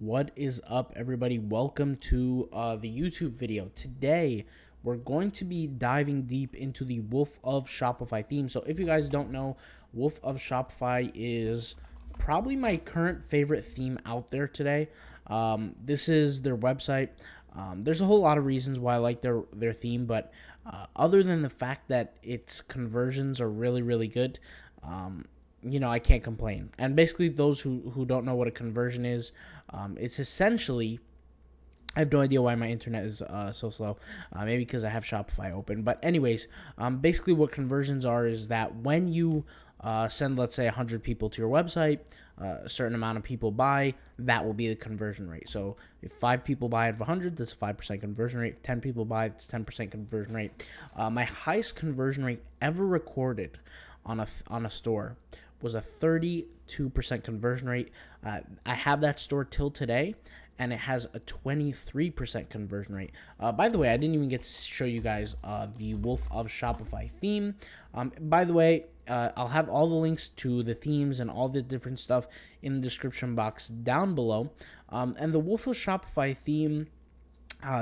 What is up, everybody? Welcome to the YouTube video. Today, we're going to be diving deep into the Wolf of Shopify theme. So if you guys don't know, Wolf of Shopify is probably my current favorite theme out there today. This is their website. There's a whole lot of reasons why I like their theme, but other than the fact that its conversions are really, really good, I can't complain. And basically, those who don't know what a conversion is, it's essentially, I have no idea why my internet is so slow. Maybe because I have Shopify open. But anyways, basically what conversions are is that when you send, let's say, 100 people to your website, a certain amount of people buy, that will be the conversion rate. So if 5 people buy out of 100, that's a 5% conversion rate. If 10 people buy, it's 10% conversion rate. My highest conversion rate ever recorded on a store was a 32% conversion rate. I have that store till today, and it has a 23% conversion rate. By the way, I didn't even get to show you guys the Wolf of Shopify theme. By the way, I'll have all the links to the themes and all the different stuff in the description box down below. And the Wolf of Shopify theme,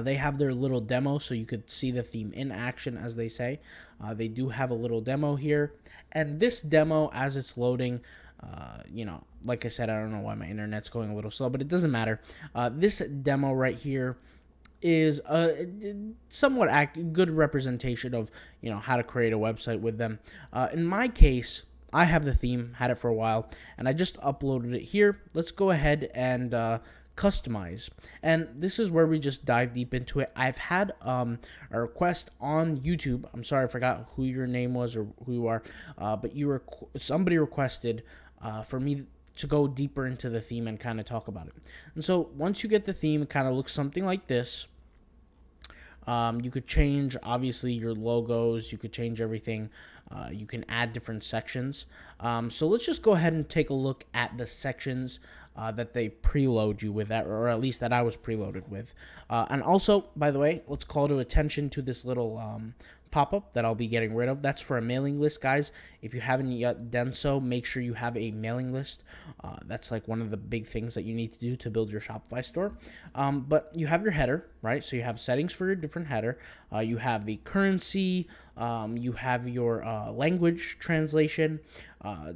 they have their little demo, so you could see the theme in action, as they say. They do have a little demo here. And this demo, as it's loading, like I said, I don't know why my internet's going a little slow, but it doesn't matter. This demo right here is a somewhat good representation of, how to create a website with them. In my case, I have the theme, had it for a while, and I just uploaded it here. Let's go ahead and customize, and this is where we just dive deep into it. I've had a request on YouTube. I'm sorry, I forgot who your name was or who you are, but somebody requested for me to go deeper into the theme and kind of talk about it. And so once you get the theme, it kind of looks something like this. You could change, obviously, your logos. You could change everything. You can add different sections. So let's just go ahead and take a look at the sections that they preload you with, or at least that I was preloaded with. And also, by the way, let's call to attention to this little pop-up that I'll be getting rid of. That's for a mailing list, guys. If you haven't yet done so, make sure you have a mailing list. That's like one of the big things that you need to do to build your Shopify store. But you have your header, right? So you have settings for your different header. You have the currency. You have your language translation,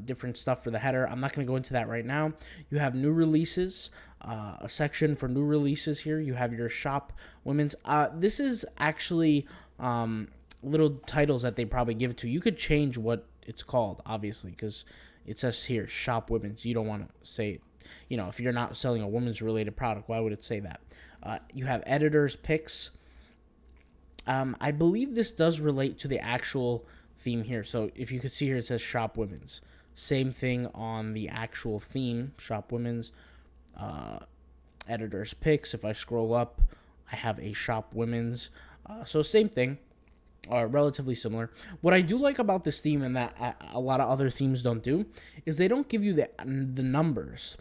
different stuff for the header. I'm not going to go into that right now. You have new releases, a section for new releases here. You have your shop women's. This is actually little titles that they probably give it to. You could change what it's called, obviously, because it says here shop women's. You don't want to say, if you're not selling a women's related product, why would it say that? You have editors picks. I believe this does relate to the actual theme here. So if you could see here, it says shop women's. Same thing on the actual theme, shop women's. Editors picks. If I scroll up, I have a shop women's. So same thing. Relatively similar. What I do like about this theme, and that a lot of other themes don't do, is they don't give you the numbers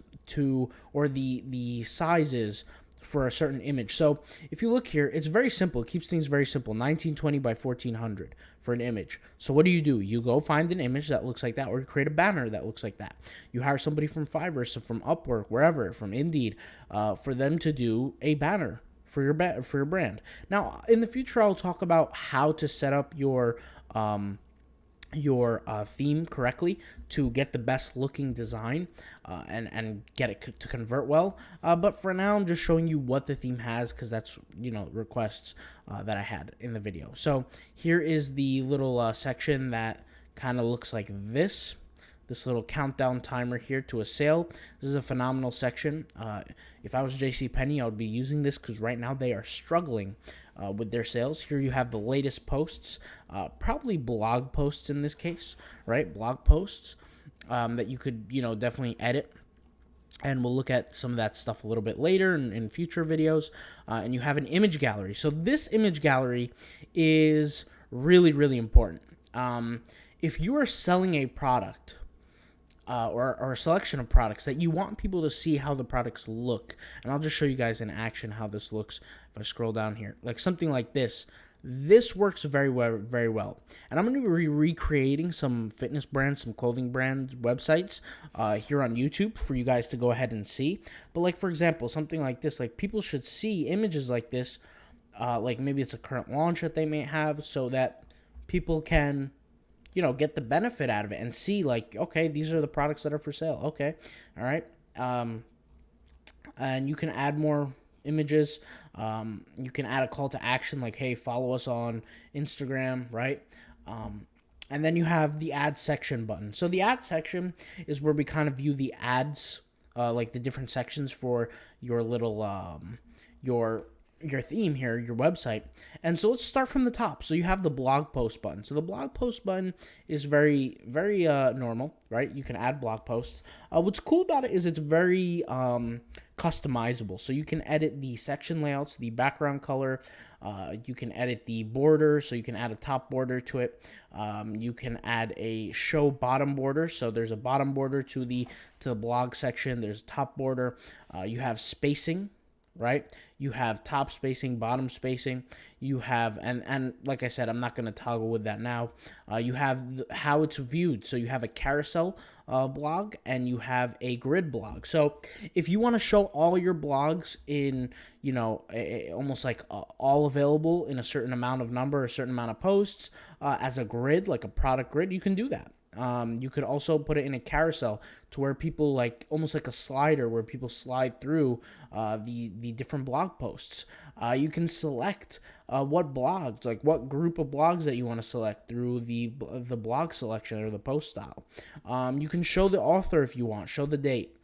or the sizes for a certain image. So if you look here, it's very simple. It keeps things very simple. 1920 by 1400 for an image. So what do? You go find an image that looks like that, or you create a banner that looks like that. You hire somebody from Fiverr, so from Upwork, wherever, from Indeed, for them to do a banner for your brand. Now, in the future, I'll talk about how to set up your theme correctly to get the best looking design and get it to convert well. But for now, I'm just showing you what the theme has, because that's requests that I had in the video. So here is the little section that kind of looks like this. This little countdown timer here to a sale. This is a phenomenal section. If I was JCPenney, I would be using this, because right now they are struggling with their sales. Here you have the latest posts, probably blog posts in this case, right? Blog posts that you could, definitely edit. And we'll look at some of that stuff a little bit later in future videos. And you have an image gallery. So this image gallery is really, really important. If you are selling a product, or a selection of products that you want people to see how the products look. And I'll just show you guys in action how this looks if I scroll down here. Like something like this. this works very well, very well. And I'm going to be recreating some fitness brands, some clothing brand websites here on YouTube for you guys to go ahead and see. But like, for example, something like this, like people should see images like this, like maybe it's a current launch that they may have, so that people can, get the benefit out of it and see like, okay, these are the products that are for sale. Okay. All right. And you can add more images. You can add a call to action like, hey, follow us on Instagram, right? And then you have the ad section button. So the ad section is where we kind of view the ads, like the different sections for your little your theme here, your website. And so let's start from the top. So you have the blog post button. So the blog post button is very, very normal, right? You can add blog posts. What's cool about it is it's very customizable. So you can edit the section layouts, the background color. You can edit the border, so you can add a top border to it. You can add a show bottom border. So there's a bottom border to the blog section. There's a top border. You have spacing, right? You have top spacing, bottom spacing. You have, and like I said, I'm not going to toggle with that now. You have how it's viewed. So you have a carousel blog and you have a grid blog. So if you want to show all your blogs in, almost like all available in a certain amount of number, a certain amount of posts as a grid, like a product grid, you can do that. You could also put it in a carousel to where people like almost like a slider where people slide through the different blog posts. You can select what blogs, like what group of blogs that you want to select through the blog selection or the post style. You can show the author if you want, show the date.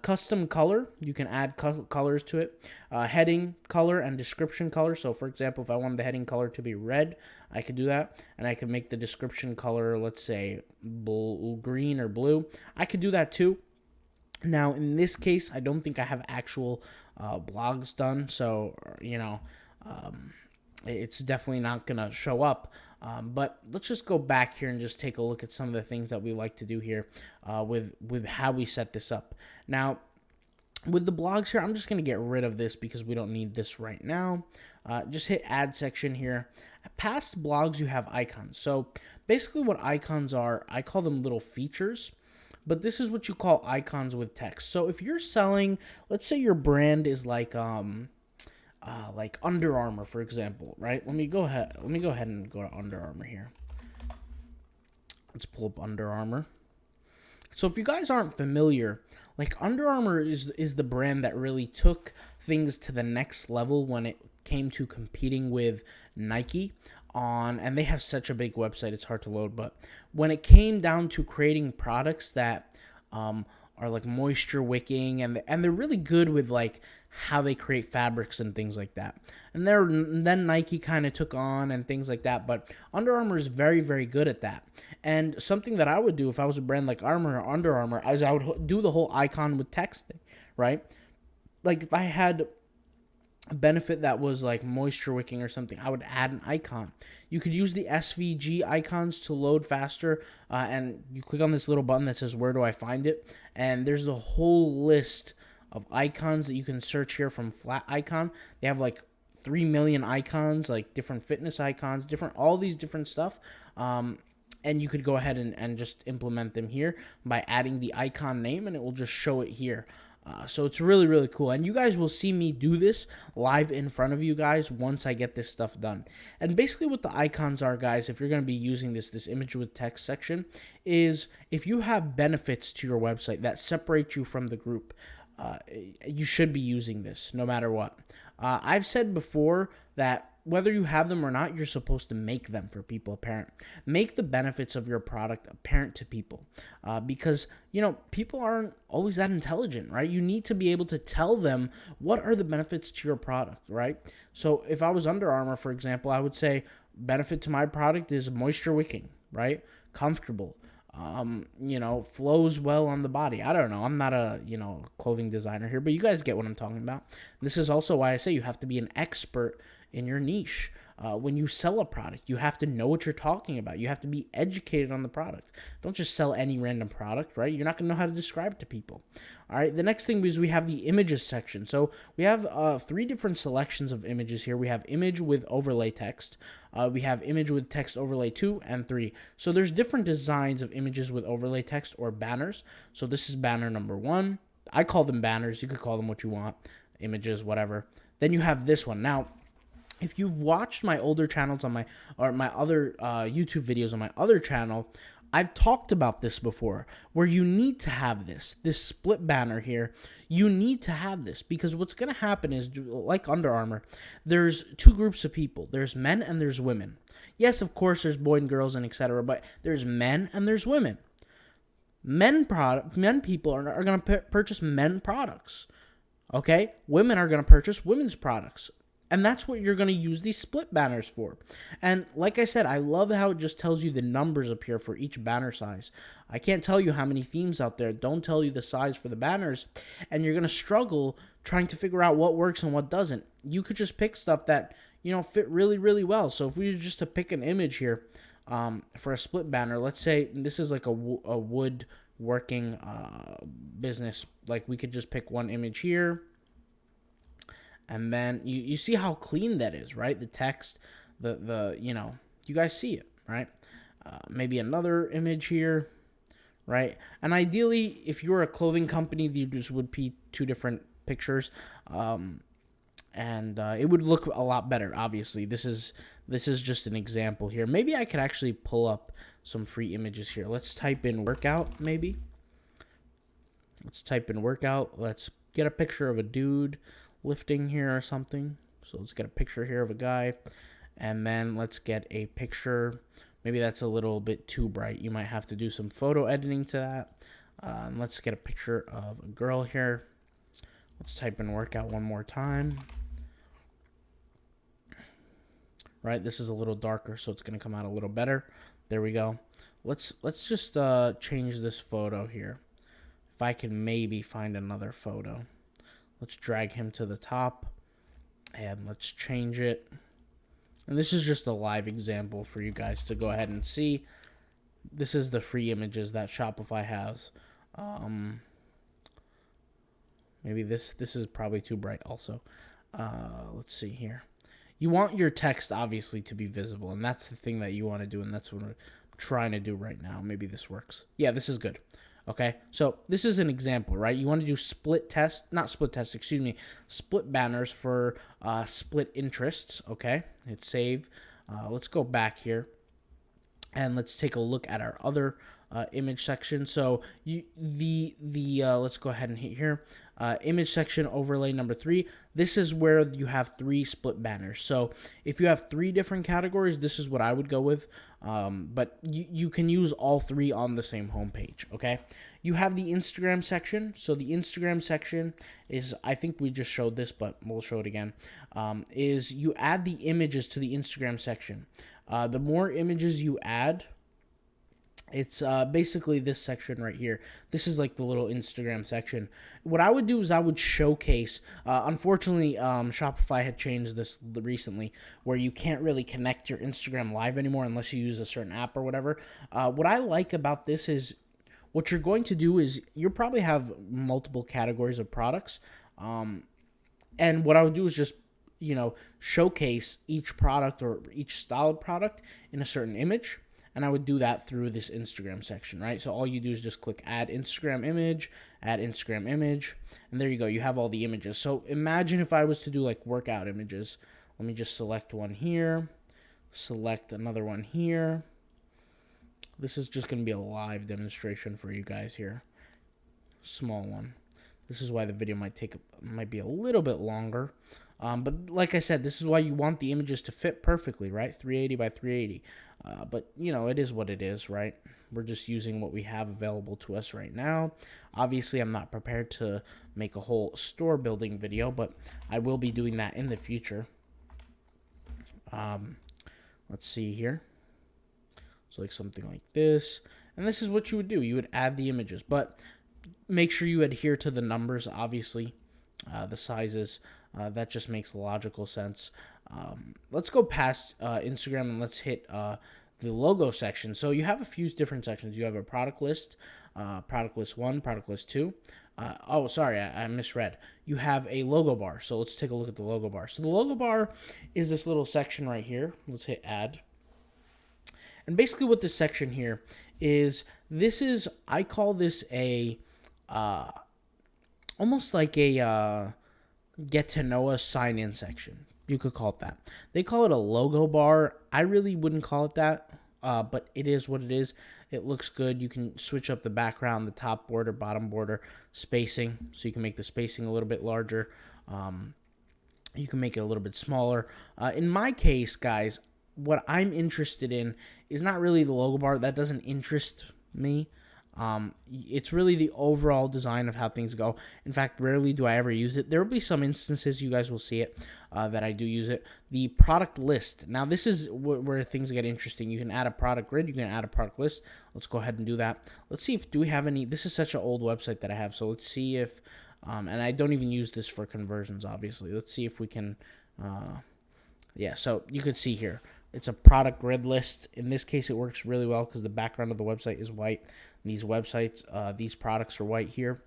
Custom color, you can add colors to it. Heading color and description color. So for example, if I wanted the heading color to be red, I could do that, and I could make the description color, let's say, green or blue. I could do that too. Now, in this case, I don't think I have actual blogs done, so, it's definitely not going to show up. But let's just go back here and just take a look at some of the things that we like to do here with how we set this up. Now, with the blogs here, I'm just going to get rid of this because we don't need this right now. Just hit add section here. Past blogs, you have icons. So basically what icons are, I call them little features, but this is what you call icons with text. So if you're selling, let's say your brand is like Under Armour, for example, right? Let me go ahead and go to Under Armour here. Let's pull up Under Armour. So if you guys aren't familiar, like Under Armour is the brand that really took things to the next level when it came to competing with Nike and they have such a big website, it's hard to load, but when it came down to creating products that are like moisture wicking and they're really good with like how they create fabrics and things like that. And then Nike kind of took on and things like that, but Under Armour is very, very good at that. And something that I would do if I was a brand like Under Armour, is I would do the whole icon with text thing, right? Like if I had a benefit that was like moisture wicking or something, I would add an icon. You could use the SVG icons to load faster, and you click on this little button that says where do I find it, and there's a whole list of icons that you can search here from Flat Icon. They have like 3 million icons, like different fitness icons, all these different stuff, and you could go ahead and just implement them here by adding the icon name, and it will just show it here. So it's really, really cool. And you guys will see me do this live in front of you guys once I get this stuff done. And basically what the icons are, guys, if you're going to be using this image with text section, is if you have benefits to your website that separate you from the group, you should be using this no matter what. I've said before that whether you have them or not, you're supposed to make them for people apparent. Make the benefits of your product apparent to people because, people aren't always that intelligent, right? You need to be able to tell them what are the benefits to your product, right? So if I was Under Armour, for example, I would say benefit to my product is moisture wicking, right? Comfortable. Flows well on the body. I don't know. I'm not a, clothing designer here, but you guys get what I'm talking about. This is also why I say you have to be an expert in your niche. When you sell a product, you have to know what you're talking about. You have to be educated on the product. Don't just sell any random product, right? You're not going to know how to describe it to people. All right, the next thing is we have the images section. So we have 3 different selections of images here. We have image with overlay text. We have image with text overlay 2 and 3. So there's different designs of images with overlay text or banners. So this is banner number 1. I call them banners. You could call them what you want, images, whatever. Then you have this one. Now, if you've watched my older channels on my other YouTube videos on my other channel, I've talked about this before, where you need to have this split banner here. You need to have this because what's going to happen is, like Under Armour, there's 2 groups of people. There's men and there's women. Yes, of course, there's boys and girls and etc., but there's men and there's women. Men people are going to purchase men products. Okay? Women are going to purchase women's products. And that's what you're going to use these split banners for. And like I said, I love how it just tells you the numbers up here for each banner size. I can't tell you how many themes out there don't tell you the size for the banners. And you're going to struggle trying to figure out what works and what doesn't. You could just pick stuff that, fit really, really well. So if we were just to pick an image here for a split banner, let's say this is like a wood working business. Like we could just pick one image here. And then you see how clean that is, right? The text, you guys see it, right? Maybe another image here, right? And ideally, if you're a clothing company, these would be 2 different pictures, and it would look a lot better. Obviously, this is just an example here. Maybe I could actually pull up some free images here. Let's type in workout, maybe. Let's type in workout. Let's get a picture of a dude lifting here or something. So let's get a picture here of a guy, and then let's get a picture. Maybe that's a little bit too bright. You might have to do some photo editing to that. Let's get a picture of a girl here. Let's type in workout one more time. Right, this is a little darker, so it's going to come out a little better. There we go. Let's just change this photo here. If I can maybe find another photo. Let's drag him to the top, and let's change it. And this is just a live example for you guys to go ahead and see. This is the free images that Shopify has. Maybe this is probably too bright also. Let's see here. You want your text, obviously, to be visible, and that's the thing that you want to do, and that's what I'm trying to do right now. Maybe this works. Yeah, this is good. Okay, so this is an example, right? You want to do split banners for split interests, okay? Hit save. Let's go back here, and let's take a look at our other image section. So let's go ahead and hit here. Image section overlay number 3. This is where you have 3 split banners. So if you have 3 different categories, this is what I would go with. But you can use all 3 on the same homepage. Okay. You have the Instagram section. So the Instagram section is, I think we just showed this, but we'll show it again. Is you add the images to the Instagram section. The more images you add, it's basically this section right here. This is like the little Instagram section. What I would do is I would showcase. Unfortunately, Shopify had changed this recently, where you can't really connect your Instagram Live anymore unless you use a certain app or whatever. What I like about this is what you're going to do is you'll probably have multiple categories of products. And what I would do is just showcase each product or each style of product in a certain image. And I would do that through this Instagram section, right? So all you do is just click add Instagram image, and there you go. You have all the images. So imagine if I was to do like workout images. Let me just select one here, select another one here. This is just going to be a live demonstration for you guys here. Small one. This is why the video might be a little bit longer. But like I said, this is why you want the images to fit perfectly, right? 380 by 380. But, it is what it is, right? We're just using what we have available to us right now. Obviously, I'm not prepared to make a whole store building video, but I will be doing that in the future. Let's see here. So like something like this. And this is what you would do. You would add the images, but make sure you adhere to the numbers, obviously, the sizes. That just makes logical sense. Let's go past Instagram and let's hit the logo section. So you have a few different sections. You have a product list 1, product list 2. Oh, sorry, I misread. You have a logo bar. So let's take a look at the logo bar. So the logo bar is this little section right here. Let's hit add. And basically what this section here is, I call this a, almost like a get to know us sign in section. You could call it that. They call it a logo bar. I really wouldn't call it that, but it is what it is. It looks good. You can switch up the background, the top border, bottom border, spacing. So you can make the spacing a little bit larger. You can make it a little bit smaller. In my case, guys, what I'm interested in is not really the logo bar. That doesn't interest me. It's really the overall design of how things go. In fact, rarely do I ever use it. There will be some instances, you guys will see it, that I do use it. The product list. Now, this is where things get interesting. You can add a product grid. You can add a product list. Let's go ahead and do that. Let's see if, do we have any, this is such an old website that I have, so let's see if, and I don't even use this for conversions, obviously. Let's see if we can, yeah, so you could see here. It's a product grid list. In this case, it works really well because the background of the website is white. These websites, these products are white here.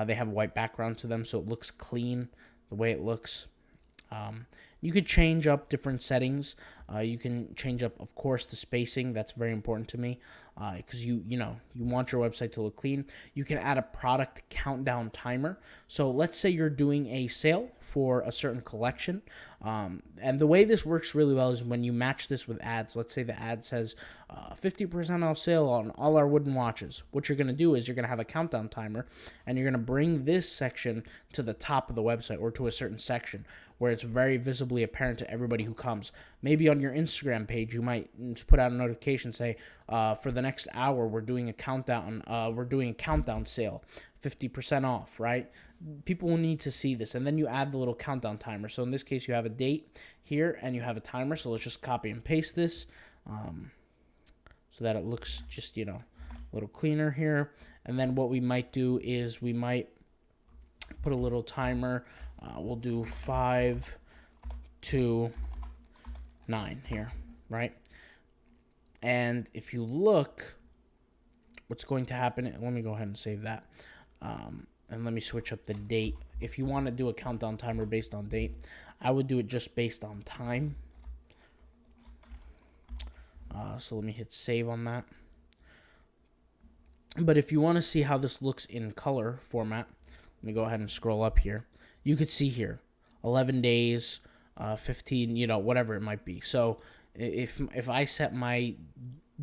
They have a white background to them, so it looks clean the way it looks. You could change up different settings. You can change up, of course, the spacing. That's very important to me because you want your website to look clean. You can add a product countdown timer. So let's say you're doing a sale for a certain collection. And the way this works really well is when you match this with ads. Let's say the ad says 50% off sale on all our wooden watches. What you're going to do is you're going to have a countdown timer, and you're going to bring this section to the top of the website or to a certain section where it's very visibly apparent to everybody who comes. Maybe on your Instagram page, you might put out a notification, say, for the next hour, we're doing a countdown. We're doing a countdown sale, 50% off, right? People will need to see this, and then you add the little countdown timer. So in this case, you have a date here, and you have a timer. So let's just copy and paste this, so that it looks just a little cleaner here. And then what we might do is we might put a little timer. We'll do 5 to 9 here, right? And if you look, what's going to happen, let me go ahead and save that. And let me switch up the date. If you want to do a countdown timer based on date, I would do it just based on time. So let me hit save on that. But if you want to see how this looks in color format, let me go ahead and scroll up here. You could see here, 11 days, 15, whatever it might be. So if I set my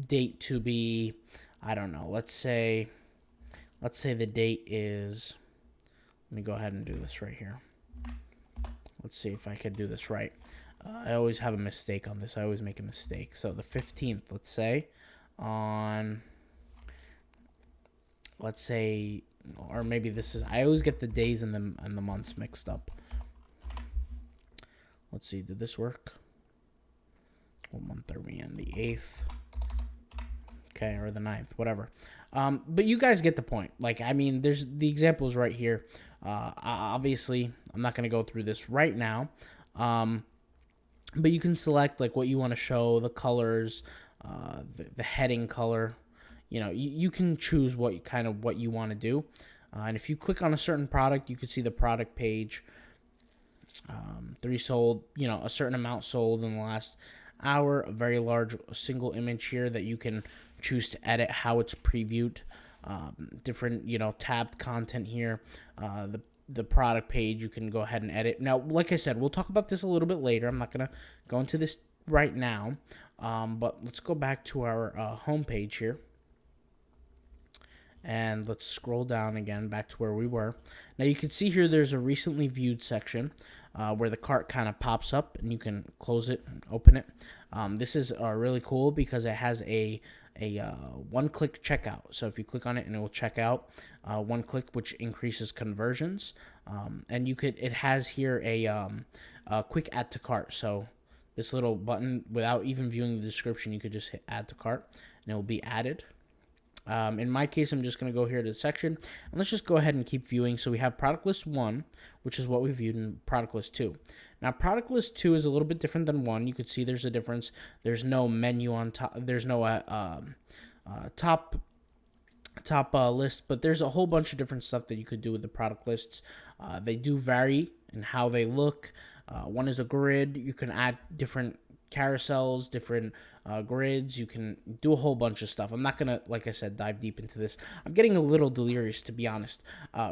date to be, I don't know, let's say the date is, let me go ahead and do this right here. Let's see if I could do this right. I always have a mistake on this. I always make a mistake. So the 15th, let's say, on, let's say, or maybe this is, I always get the days and the months mixed up. Let's see, did this work? What month are we in? The 8th. Okay, or the 9th, whatever. But you guys get the point. Like, I mean, there's the examples right here. Obviously, I'm not going to go through this right now. But you can select like what you want to show, the colors, the heading color. You can choose what you want to do. And if you click on a certain product, you can see the product page. 3 sold, a certain amount sold in the last hour. A very large single image here that you can choose to edit how it's previewed. Different, tabbed content here. The product page, you can go ahead and edit. Now, like I said, we'll talk about this a little bit later. I'm not going to go into this right now. But let's go back to our home page here. And let's scroll down again back to where we were. Now, you can see here there's a recently viewed section where the cart kind of pops up, and you can close it and open it. This is really cool because it has a one-click checkout. So if you click on it, and it will check out one click, which increases conversions. And it has here a quick add to cart. So this little button, without even viewing the description, you could just hit add to cart, and it will be added. In my case, I'm just going to go here to the section, and let's just go ahead and keep viewing. So we have product list 1, which is what we viewed in product list 2. Now, product list 2 is a little bit different than 1. You could see there's a difference. There's no menu on top. There's no top list, but there's a whole bunch of different stuff that you could do with the product lists. They do vary in how they look. One is a grid. You can add different carousels, different grids. You can do a whole bunch of stuff. I'm not gonna, like I said, dive deep into this. I'm getting a little delirious, to be honest.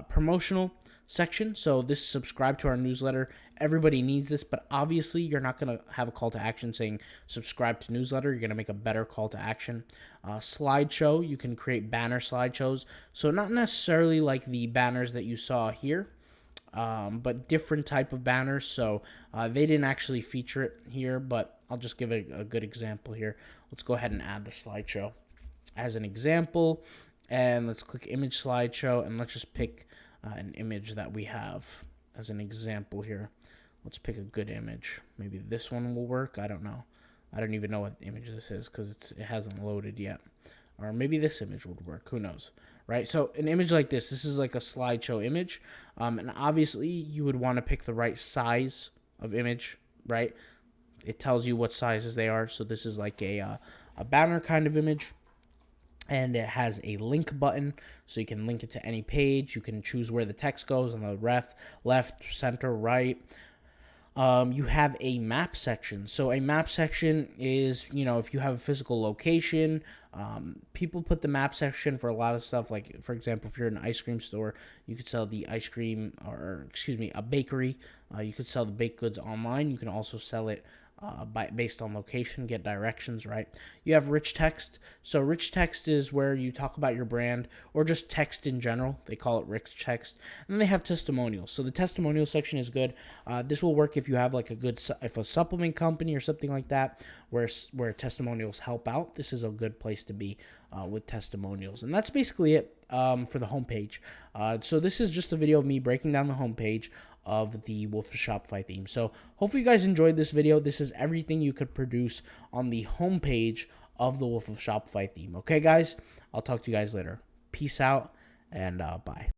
Promotional section. So this, subscribe to our newsletter. Everybody needs this, but obviously you're not gonna have a call to action saying subscribe to newsletter. You're gonna make a better call to action. Slideshow. You can create banner slideshows. So not necessarily like the banners that you saw here, but different type of banners. So they didn't actually feature it here, but I'll just give a good example here. Let's go ahead and add the slideshow as an example, and let's click image slideshow, and let's just pick an image that we have as an example here. Let's pick a good image. Maybe this one will work. I don't know. I don't even know what image this is because it hasn't loaded yet. Or maybe this image would work. Who knows? Right? So an image like this is like a slideshow image. And obviously you would want to pick the right size of image, right? It tells you what sizes they are. So this is like a banner kind of image. And it has a link button, so you can link it to any page. You can choose where the text goes on the left, center, right. You have a map section. So a map section is, if you have a physical location, people put the map section for a lot of stuff. Like, for example, if you're an ice cream store, you could sell the ice cream, a bakery. You could sell the baked goods online. You can also sell it based on location, get directions, right? You have rich text. So rich text is where you talk about your brand or just text in general. They call it rich text. And then they have testimonials. So the testimonial section is good. This will work if you have like if a supplement company or something like that where testimonials help out. This is a good place to be with testimonials. And that's basically it for the homepage. So this is just a video of me breaking down the homepage of the Wolf of Shopify theme. So hopefully you guys enjoyed this video. This is everything you could produce on the homepage of the Wolf of Shopify theme. Okay, guys? I'll talk to you guys later. Peace out, and bye.